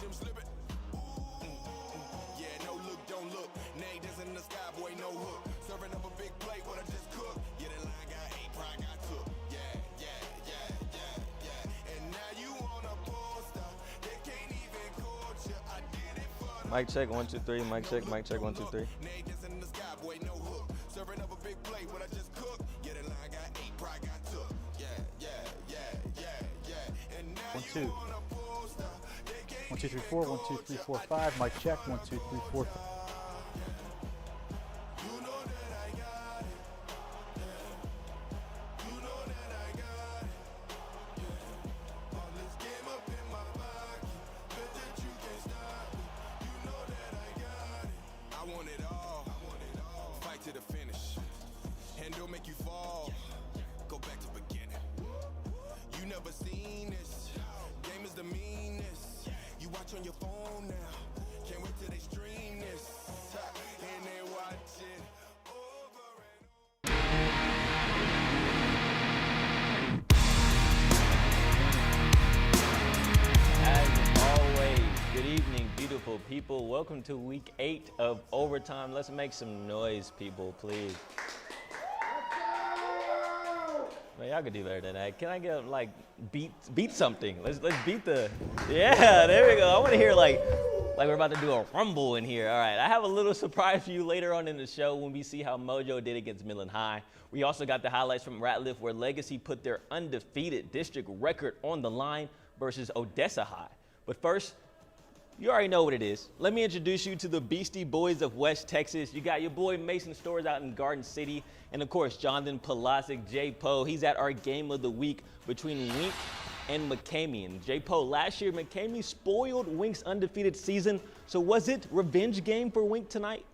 Yeah, no look, don't look. Nades in the sky, boy, no hook. Serving up a big plate, what I just cooked. Yeah, that line got 8, pride got took. Yeah. And now you on a poster. They can't even coach you. I did it for the Mic check, 1, 2, 3. Mic check, 1, 2, 3. Nades in the sky, boy, no hook. Serving up a big plate, what I just cooked. Yeah, that line got 8, pride got took. Yeah. And now 1, you 2. on a poster. 1, 2, 3, 4. 1, 2, 3, 4, 5. Mic check. 1, 2, 3, 4. I want it all. Fight to the finish. And don't make you fall. Go back to beginning. You never seen this. Game is the meanest. You watch on your phone now. Can't wait till they stream this. And they watch it over and As always, good evening, beautiful people. Welcome to week 8 of overtime. Let's make some noise, people, please. Man, y'all could do better than that. Can I get beat something? Let's beat the. Yeah, there we go. I want to hear like we're about to do a rumble in here. All right, I have a little surprise for you later on in the show when we see how Mojo did against Midland High. We also got the highlights from Ratliff where Legacy put their undefeated district record on the line versus Odessa High. But first, you already know what it is. Let me introduce you to the Beastie Boys of West Texas. You got your boy Mason Stores out in Garden City. And of course, Jonathan Polasic, J. Poe. He's at our game of the week between Wink and MCCAMEY. And J. Poe, last year, MCCAMEY spoiled Wink's undefeated season. So was it revenge game for Wink tonight?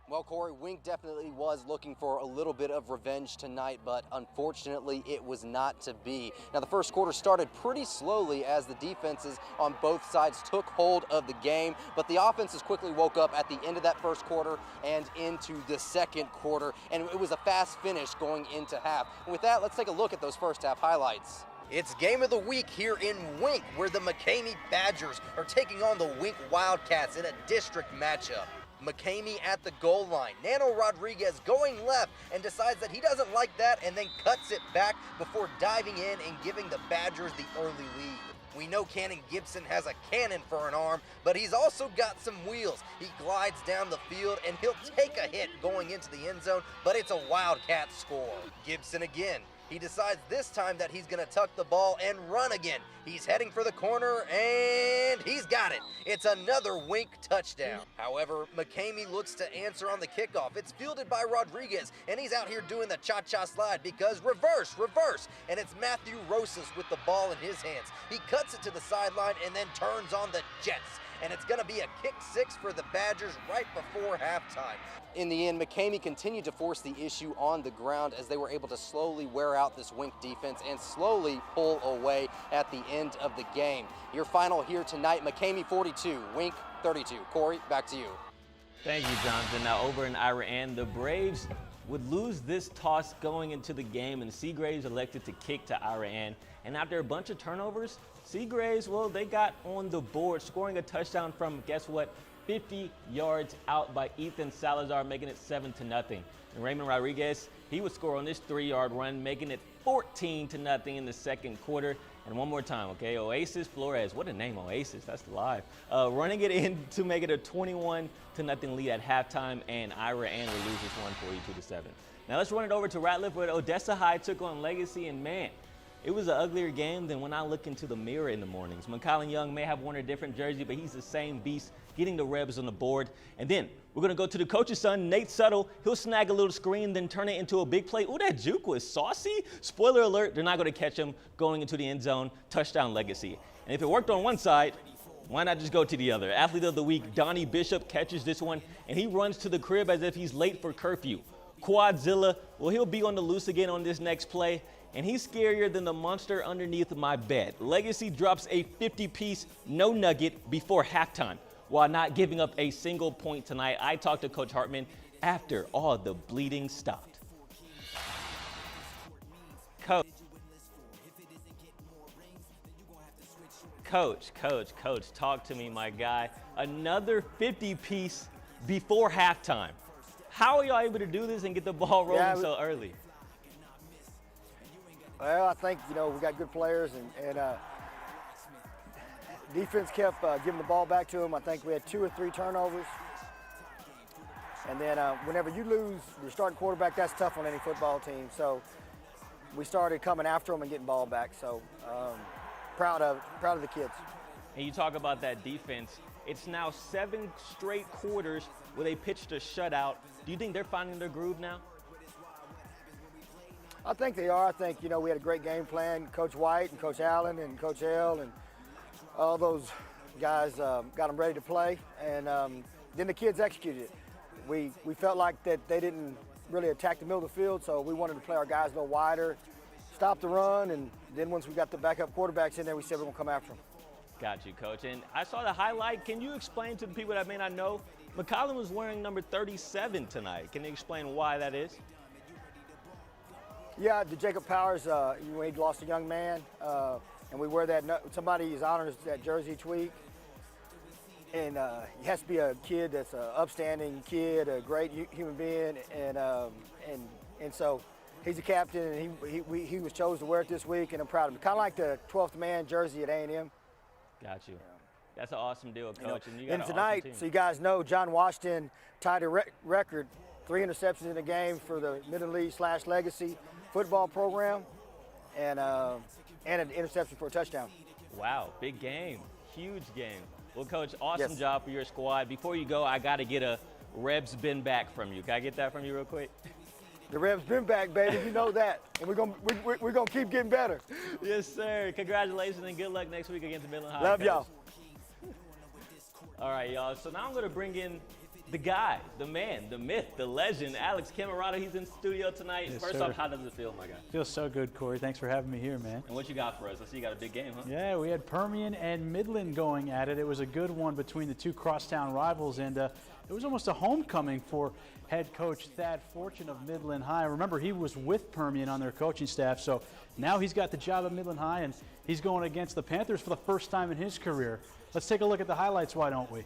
Well, Corey, Wink definitely was looking for a little bit of revenge tonight, but unfortunately it was not to be. Now, the first quarter started pretty slowly as the defenses on both sides took hold of the game, but the offenses quickly woke up at the end of that first quarter and into the second quarter, and it was a fast finish going into half. And with that, let's take a look at those first half highlights. It's game of the week here in Wink, where the MCCAMEY Badgers are taking on the Wink Wildcats in a district matchup. MCCAMEY at the goal line. Nano Rodriguez going left and decides that he doesn't like that and then cuts it back before diving in and giving the Badgers the early lead. We know Cannon Gibson has a cannon for an arm, but he's also got some wheels. He glides down the field and he'll take a hit going into the end zone, but it's a Wildcat score. Gibson again. He decides this time that he's going to tuck the ball and run again. He's heading for the corner, and he's got it. It's another Wink touchdown. However, MCCAMEY looks to answer on the kickoff. It's fielded by Rodriguez, and he's out here doing the cha-cha slide because reverse, and it's Matthew Rosas with the ball in his hands. He cuts it to the sideline and then turns on the Jets. And it's going to be a kick 6 for the Badgers right before halftime. In the end, MCCAMEY continued to force the issue on the ground as they were able to slowly wear out this Wink defense and slowly pull away at the end of the game. Your final here tonight, MCCAMEY 42, Wink 32. Corey, back to you. Thank you, Jonathan. Now over in Iran, the Braves would lose this toss going into the game, and Seagraves elected to kick to Iran. And after a bunch of turnovers, Seagraves, well, they got on the board, scoring a touchdown from, guess what, 50 yards out by Ethan Salazar, making it 7-0. And Raymond Rodriguez, he would score on this 3-yard run, making it 14-0 in the second quarter. And one more time, okay, Oasis Flores, what a name, Oasis, that's live. Running it in to make it a 21-0 lead at halftime, and Iran will lose this one 42-7. Now let's run it over to Ratliff, where Odessa High took on Legacy, and man, it was an uglier game than when I look into the mirror in the mornings. McCollum Young may have worn a different jersey, but he's the same beast, getting the Rebs on the board. And then we're going to go to the coach's son, Nate Suttle. He'll snag a little screen, then turn it into a big play. Ooh, that juke was saucy. Spoiler alert, they're not going to catch him going into the end zone. Touchdown Legacy. And if it worked on one side, why not just go to the other? Athlete of the week, Donnie Bishop, catches this one, and he runs to the crib as if he's late for curfew. Quadzilla, well, he'll be on the loose again on this next play, and he's scarier than the monster underneath my bed. Legacy drops a 50-piece no nugget before halftime while not giving up a single point tonight. I talked to Coach Hartman after all the bleeding stopped. Coach, talk to me, my guy. Another 50-piece before halftime. How are y'all able to do this and get the ball rolling so early? Well, I think, we got good players, and defense kept giving the ball back to them. I think we had 2 or 3 turnovers. And then whenever you lose your starting quarterback, that's tough on any football team. So we started coming after them and getting ball back. So proud of the kids. And you talk about that defense. It's now 7 straight quarters where they pitched a shutout. Do you think they're finding their groove now? I think they are. I think, we had a great game plan. Coach White and Coach Allen and Coach L and all those guys got them ready to play. And then the kids executed it. We felt like that they didn't really attack the middle of the field, so we wanted to play our guys a little wider, stop the run, and then once we got the backup quarterbacks in there, we said we're going to come after them. Got you, Coach. And I saw the highlight. Can you explain to the people that may not know, McCollum was wearing number 37 tonight. Can you explain why that is? Yeah, the Jacob Powers, he lost a young man, and we wear that. Somebody is honors that jersey each week, and he has to be a kid that's an upstanding kid, a great human being, and so he's a captain, and he was chosen to wear it this week, and I'm proud of him. Kind of like the 12th man jersey at A&M. Got you. That's an awesome deal, Coach. And you got an tonight, awesome team. so you guys know, John Washington tied a record, 3 interceptions in a game for the Midland League/Legacy football program, and an interception for a touchdown. Wow, big game, huge game. Well, Coach, awesome job for your squad. Before you go, I got to get a Rebs been back from you. Can I get that from you real quick? The Rebs been back, baby. You know that, and we're gonna keep getting better. Yes, sir. Congratulations and good luck next week against Midland High. Love y'all. All right, y'all. So now I'm gonna bring in the guy, the man, the myth, the legend, Alex Camerado. He's in the studio tonight. Yes, First sir. off, how does it feel, my guy? Feels so good, Corey. Thanks for having me here, man. And what you got for us? I see you got a big game, huh? Yeah, we had Permian and Midland going at it. It was a good one between the two crosstown rivals, and it was almost a homecoming for head coach Thad Fortune of Midland High. Remember, he was with Permian on their coaching staff, so now he's got the job at Midland High, and he's going against the Panthers for the first time in his career. Let's take a look at the highlights, why don't we?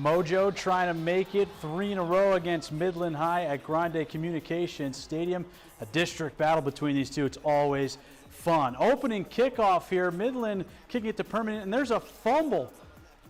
Mojo trying to make it 3 in a row against Midland High at Grande Communications Stadium. A district battle between these two. It's always fun. Opening kickoff here. Midland kicking it to Permian, and there's a fumble.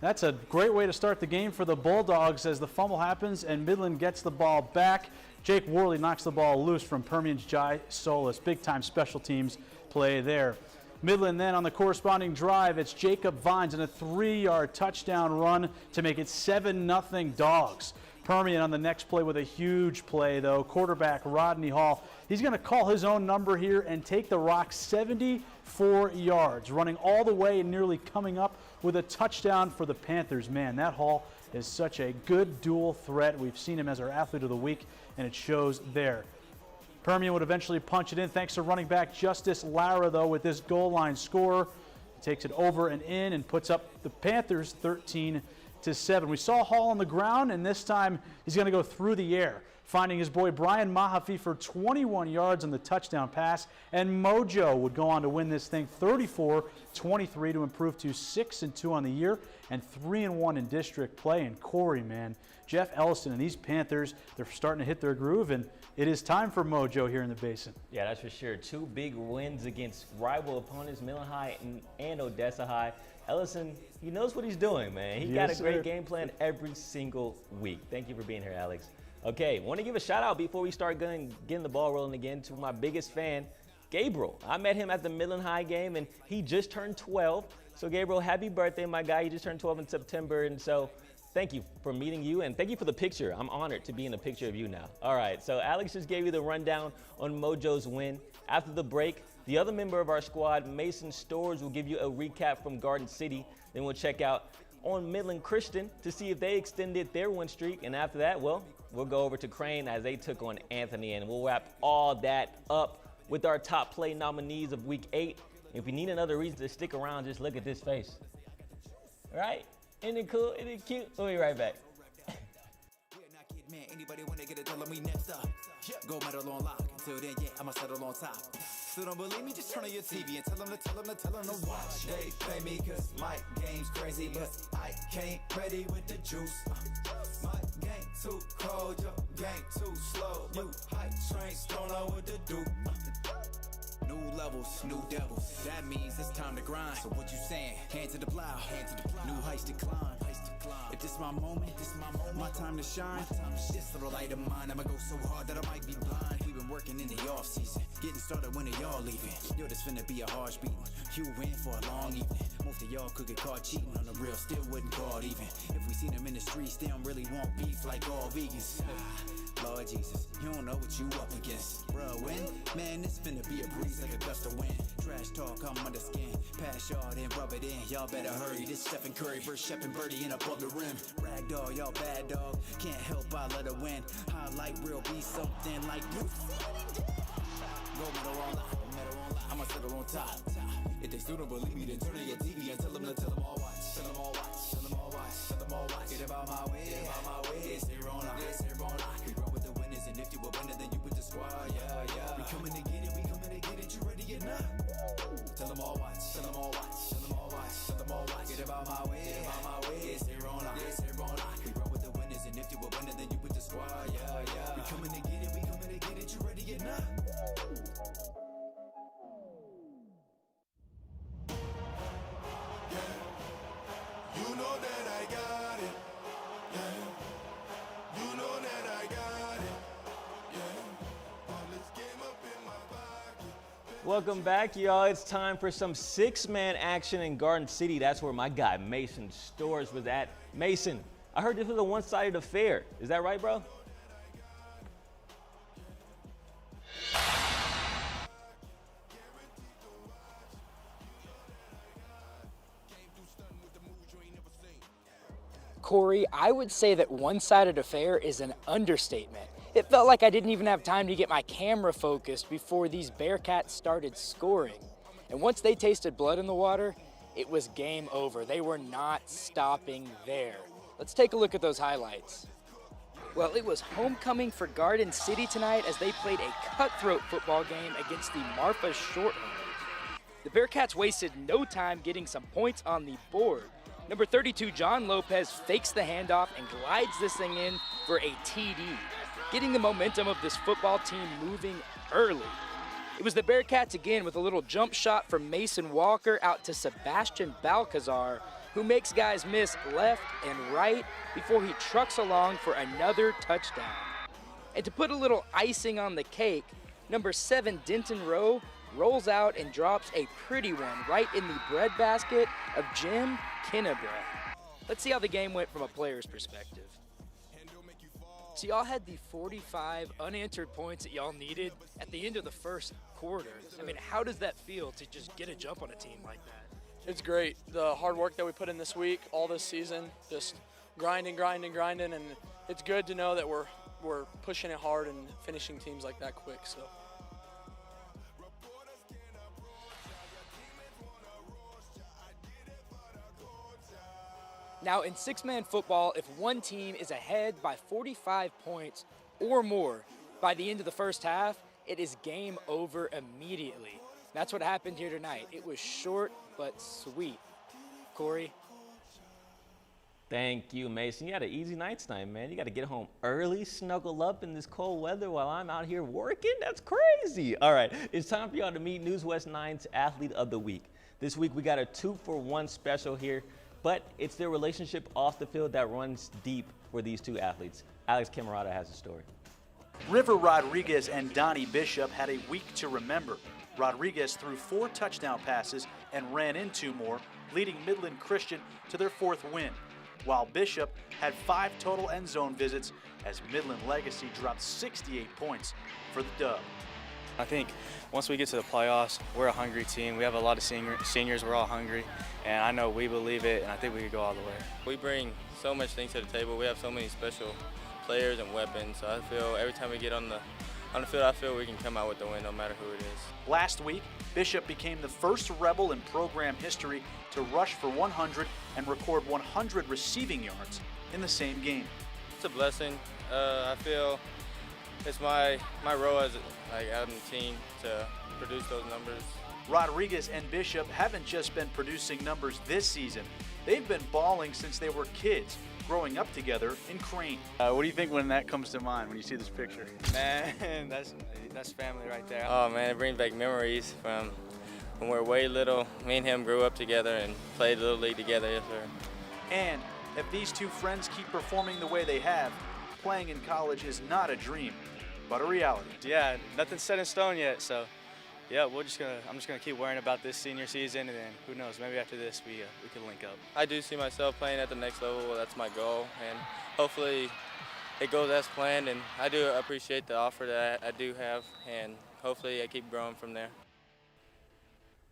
That's a great way to start the game for the Bulldogs as the fumble happens and Midland gets the ball back. Jake Worley knocks the ball loose from Permian's Jai Solis. Big-time special teams play there. Midland then on the corresponding drive, it's Jacob Vines and a 3-yard touchdown run to make it 7-0 Dogs. Permian on the next play with a huge play, though. Quarterback Rodney Hall, he's going to call his own number here and take the Rock 74 yards, running all the way and nearly coming up with a touchdown for the Panthers. Man, that Hall is such a good dual threat. We've seen him as our athlete of the week, and it shows there. Permian would eventually punch it in thanks to running back Justice Lara, though, with this goal line score. He takes it over and in and puts up the Panthers 13-7. We saw Hall on the ground, and this time he's going to go through the air, finding his boy Brian Mahaffey for 21 yards on the touchdown pass. And Mojo would go on to win this thing 34-23 to improve to 6-2 on the year and 3-1 in district play. And Corey, man, Jeff Ellison and these Panthers, they're starting to hit their groove, and it is time for Mojo here in the Basin. Yeah, that's for sure. 2 big wins against rival opponents, Midland High and Odessa High. Ellison, he knows what he's doing, man. He got a great game plan every single week. Thank you for being here, Alex. Okay, want to give a shout out before we start getting the ball rolling again to my biggest fan, Gabriel. I met him at the Midland High game, and he just turned 12. So, Gabriel, happy birthday, my guy. You just turned 12 in September, and so thank you for meeting you, and thank you for the picture. I'm honored to be in a picture of you now. All right, so Alex just gave you the rundown on Mojo's win. After the break, the other member of our squad, Mason Storrs, will give you a recap from Garden City. Then we'll check out on Midland Christian to see if they extended their win streak. And after that, well, we'll go over to Crane as they took on Anthony, and we'll wrap all that up with our top play nominees of Week 8. If you need another reason to stick around, just look at this face. All right? Isn't it cool? Isn't it cute? We'll be right back. Anybody wanna get it done, let me next up. Gold medal on lock. Until then, yeah, I'ma settle on top. Still don't believe me? Just turn on your TV and tell them to watch. They pay me cause my game's crazy, but I can't ready with the juice. My game too cold, your game too slow. New hype trains, don't know what to do. New levels, new devils. That means it's time to grind. So what you saying? Hand to the plow. New heights to climb. If this my moment, my time to shine. This little light of mine, I'ma go so hard that I might be blind. We've been working in the off season, getting started when y'all leaving. Yo, this finna be a harsh beating. You win for a long evening. Most of y'all could get caught cheating on the real, still wouldn't call it even. If we seen them in the streets, they don't really want beef like all vegans. Lord Jesus, you don't know what you up against. Bruh, when? Man, this finna be a breeze like a gust of wind. Trash talk, I'm under skin. Pass y'all, then rub it in. Y'all better hurry. This Stephen Curry versus Shep and Birdie in above the rim. Ragdoll, y'all bad dog. Can't help, I let her win. Highlight real be something like you. Gold medal on lock. I'ma settle on top. If they still don't believe me, then turn on your TV and tell them all watch. Tell them all watch. Tell them all watch. Tell them all watch. Get about my way. Get about my way. It's here on lock. It's here on lock. We roll with the winners, and if you a winner, then you with the squad. Yeah, yeah. We coming to get it. We coming to get it. You ready or not? Tell them all watch. Tell them all watch. Tell them all watch. Tell them all watch. Get about my way. Get about my way. It's here on lock. It's here on lock. We roll with the winners, and if you a winner, then you with the squad. Yeah, yeah. We coming to get it. We coming to get it. You ready or not? You know that I got it, yeah. You know that I got it, yeah. All this game up in my pocket. Welcome back, y'all. It's time for some six-man action in Garden City. That's where my guy Mason Stores was at. Mason, I heard this was a one-sided affair. Is that right, bro? Corey, I would say that one-sided affair is an understatement. It felt like I didn't even have time to get my camera focused before these Bearcats started scoring. And once they tasted blood in the water, it was game over. They were not stopping there. Let's take a look at those highlights. Well, it was homecoming for Garden City tonight as they played a cutthroat football game against the MARFA Shorthorns. The Bearcats wasted no time getting some points on the board. Number 32, John Lopez, fakes the handoff and glides this thing in for a TD, getting the momentum of this football team moving early. It was the Bearcats again with a little jump shot from Mason Walker out to Sebastian Balcazar, who makes guys miss left and right before he trucks along for another touchdown. And to put a little icing on the cake, number 7, Denton Rowe, rolls out and drops a pretty one right in the breadbasket of Jim Kinnebread. Let's see how the game went from a player's perspective. So y'all had the 45 unanswered points that y'all needed at the end of the first quarter. I mean, how does that feel to just get a jump on a team like that? It's great. The hard work that we put in this week, all this season, just grinding, and it's good to know that we're pushing it hard and finishing teams like that quick. So. Now, in six-man football, if one team is ahead by 45 points or more by the end of the first half, it is game over immediately. That's what happened here tonight. It was short but sweet. Corey? Thank you, Mason. You had an easy night tonight, man. You got to get home early, snuggle up in this cold weather while I'm out here working. That's crazy. All right, it's time for y'all to meet News West 9's Athlete of the Week. This week, we got a 2-for-1 special here, but it's their relationship off the field that runs deep for these two athletes. Alex Camerata has a story. River Rodriguez and Donnie Bishop had a week to remember. Rodriguez threw 4 touchdown passes and ran in 2 more, leading Midland Christian to their 4th win, while Bishop had 5 total end zone visits as Midland Legacy dropped 68 points for the dub. I think once we get to the playoffs, we're a hungry team. We have a lot of seniors, we're all hungry, and I know we believe it, and I think we could go all the way. We bring so much things to the table. We have so many special players and weapons, so I feel every time we get on the field, I feel we can come out with the win no matter who it is. Last week, Bishop became the first Rebel in program history to rush for 100 and record 100 receiving yards in the same game. It's a blessing. I feel it's my role as like out on the team to produce those numbers. Rodriguez and Bishop haven't just been producing numbers this season. They've been balling since they were kids, growing up together in Crane. What do you think when that comes to mind, when you see this picture? Man, that's family right there. Oh man, it brings back memories from when we were way little. Me and him grew up together and played Little League together. Yes, sir. And if these two friends keep performing the way they have, playing in college is not a dream, but a reality. Yeah, nothing's set in stone yet, so yeah, I'm just gonna keep worrying about this senior season, and then who knows, maybe after this we can link up. I do see myself playing at the next level. That's my goal, and hopefully it goes as planned. And I do appreciate the offer that I do have, and hopefully I keep growing from there.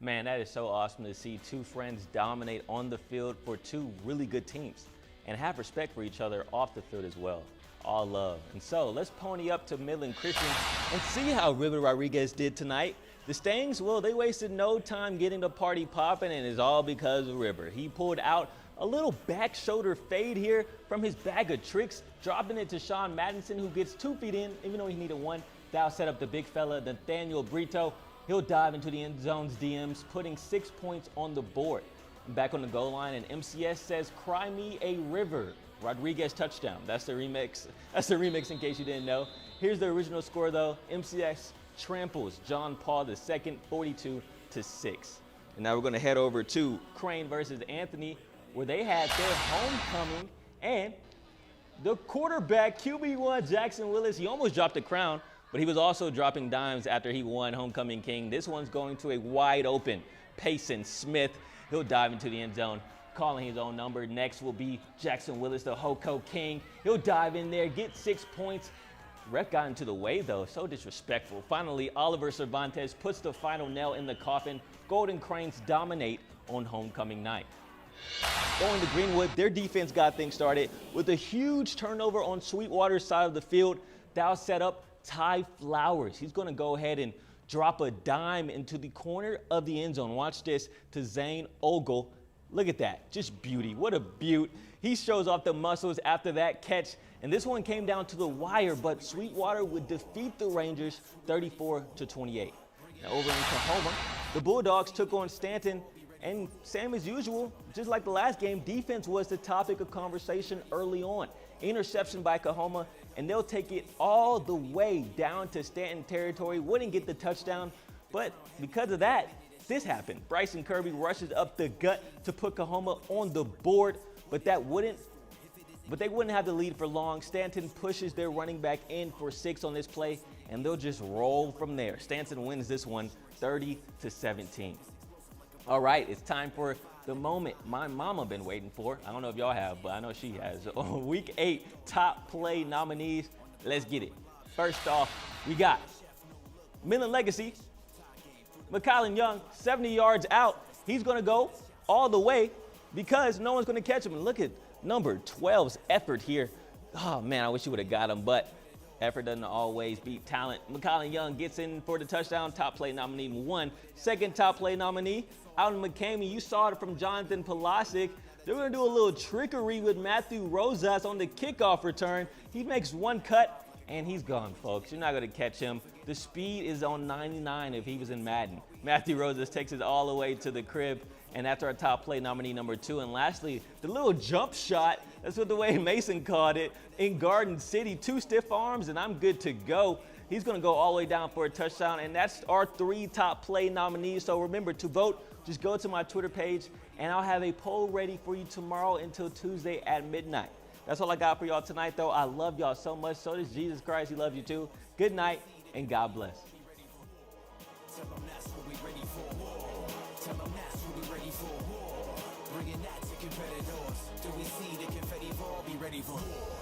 Man, that is so awesome to see two friends dominate on the field for two really good teams and have respect for each other off the field as well. All love. And so let's pony up to Midland Christian and see how River Rodriguez did tonight. The Stangs, well, they wasted no time getting the party popping, and it's all because of River. He pulled out a little back shoulder fade here from his bag of tricks, dropping it to Sean Madison, who gets 2 feet in, even though he needed 1. That'll set up the big fella, Nathaniel Brito. He'll dive into the end zone's DMs, putting 6 points on the board. Back on the goal line, and MCS says, "Cry me a river." Rodriguez touchdown. That's the remix. That's the remix in case you didn't know. Here's the original score though. MCS tramples John Paul II, 42-6. And now we're going to head over to Crane versus Anthony, where they had their homecoming, and the quarterback, QB1 Jackson Willis, he almost dropped the crown, but he was also dropping dimes after he won Homecoming King. This one's going to a wide open Payson Smith. He'll dive into the end zone, calling his own number. Next will be Jackson Willis, the Hoco King. He'll dive in there, get 6 points. Ref got into the way though, so disrespectful. Finally, Oliver Cervantes puts the final nail in the coffin. Golden Cranes dominate on homecoming night. Going to Greenwood, their defense got things started with a huge turnover on Sweetwater's side of the field. That'll set up Ty Flowers. He's gonna go ahead and drop a dime into the corner of the end zone. Watch this, to Zane Ogle. Look at that, just beauty, what a beaut. He shows off the muscles after that catch, and this one came down to the wire, but Sweetwater would defeat the Rangers 34-28. Now over in COAHOMA, the Bulldogs took on Stanton, and same as usual, just like the last game, defense was the topic of conversation early on. Interception by COAHOMA, and they'll take it all the way down to Stanton territory. Wouldn't get the touchdown, but because of that, this happened. Bryson Kirby rushes up the gut to put COAHOMA on the board, but they wouldn't have the lead for long. Stanton pushes their running back in for 6 on this play, and they'll just roll from there. Stanton wins this one 30-17. All right, it's time for the moment my mama been waiting for. I don't know if y'all have, but I know she has. Week 8 top play nominees. Let's get it. First off, we got Midland Legacy. McCollum Young, 70 yards out. He's going to go all the way because no one's going to catch him. And look at number 12's effort here. Oh, man, I wish you would have got him, but effort doesn't always beat talent. McCollum Young gets in for the touchdown. Top play nominee 1. Second top play nominee, out in McCamey. You saw it from Jonathan Polasic. They're going to do a little trickery with Matthew Rosas on the kickoff return. He makes 1 cut, and he's gone, folks. You're not going to catch him. The speed is on 99 if he was in Madden. Matthew Rosas takes it all the way to the crib, and that's our top play nominee number 2. And lastly, the little jump shot, that's what the way Mason called it, in Garden City. 2 stiff arms, and I'm good to go. He's going to go all the way down for a touchdown, and that's our 3 top play nominees. So remember to vote. Just go to my Twitter page, and I'll have a poll ready for you tomorrow until Tuesday at midnight. That's all I got for y'all tonight, though. I love y'all so much. So does Jesus Christ. He loves you, too. Good night, and God bless. Tell them that's what we ready for war. Tell them that's what we ready for war. Bringing that to competitors. Do we see the confetti ball? Be ready for war.